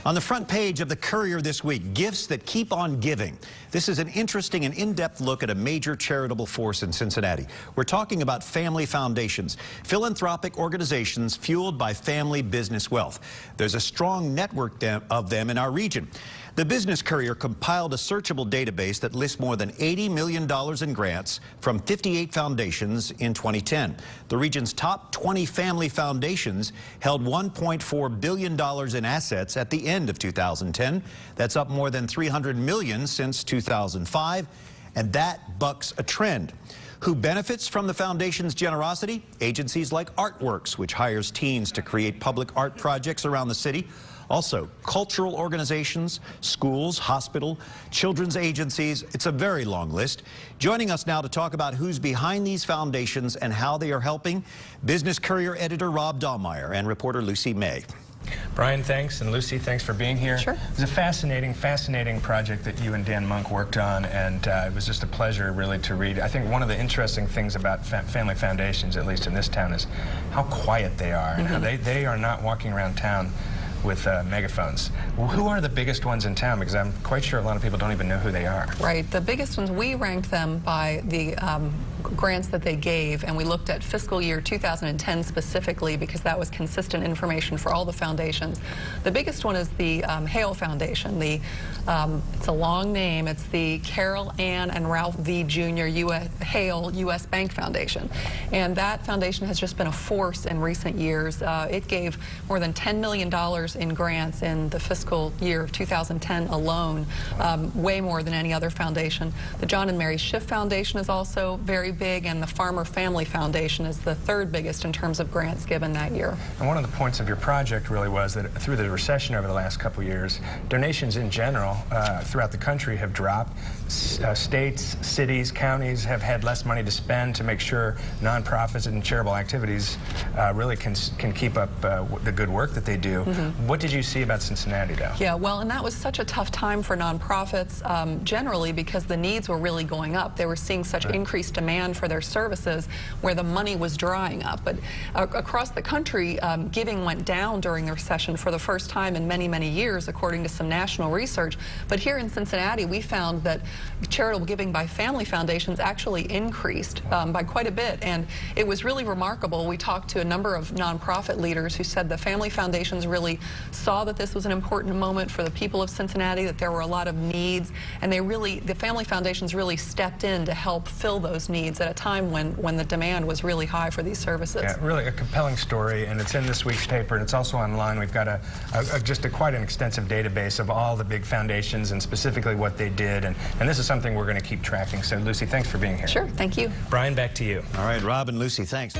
On the front page of the Courier this week, gifts that keep on giving. This is an interesting and in-depth look at a major charitable force in Cincinnati. We're talking about family foundations, philanthropic organizations fueled by family business wealth. There's a strong network of them in our region. The Business Courier compiled a searchable database that lists more than $80 million in grants from 58 foundations in 2010. The region's top 20 family foundations held $1.4 billion in assets at the end of 2010. That's up more than $300 million since 2005, and that bucks a trend. Who benefits from the foundation's generosity? Agencies like Artworks, which hires teens to create public art projects around the city. Also, cultural organizations, schools, hospital, children's agencies. It's a very long list. Joining us now to talk about who's behind these foundations and how they are helping, Business Courier editor Rob Dahlmeyer and reporter Lucy May. Brian, thanks, and Lucy, thanks for being here. Sure. It was a fascinating project that you and Dan Monk worked on, and it was just a pleasure, really, to read. I think one of the interesting things about family foundations, at least in this town, is how quiet they are, and how they are not walking around town with megaphones. Well, who are the biggest ones in town? Because I'm quite sure a lot of people don't even know who they are. Right. The biggest ones, we ranked them by the grants that they gave, and we looked at fiscal year 2010 specifically because that was consistent information for all the foundations. The biggest one is the Hale Foundation. It's a long name. It's the Carol Ann and Ralph V. Jr. Hale U.S. Bank Foundation. And that foundation has just been a force in recent years. It gave more than $10 million in grants in the fiscal year of 2010 alone, way more than any other foundation. The John and Mary Schiff Foundation is also very big, and the Farmer Family Foundation is the third biggest in terms of grants given that year. And one of the points of your project really was that through the recession over the last couple of years, donations in general throughout the country have dropped. States, cities, counties have had less money to spend to make sure nonprofits and charitable activities really can keep up the good work that they do. What did you see about Cincinnati, though? Yeah, well, and that was such a tough time for nonprofits generally because the needs were really going up. They were seeing such increased demand for their services where the money was drying up. But across the country, giving went down during the recession for the first time in many, many years, according to some national research. But here in Cincinnati, we found that charitable giving by family foundations actually increased by quite a bit. And it was really remarkable. We talked to a number of nonprofit leaders who said the family foundations really saw that this was an important moment for the people of Cincinnati, that there were a lot of needs, and the family foundations really stepped in to help fill those needs at a time when the demand was really high for these services. Yeah, really a compelling story, and it's in this week's paper, and it's also online. We've got just quite an extensive database of all the big foundations and specifically what they did, and this is something we're going to keep tracking. So, Lucy, thanks for being here. Sure, thank you. Brian, back to you. All right, Rob and Lucy, thanks.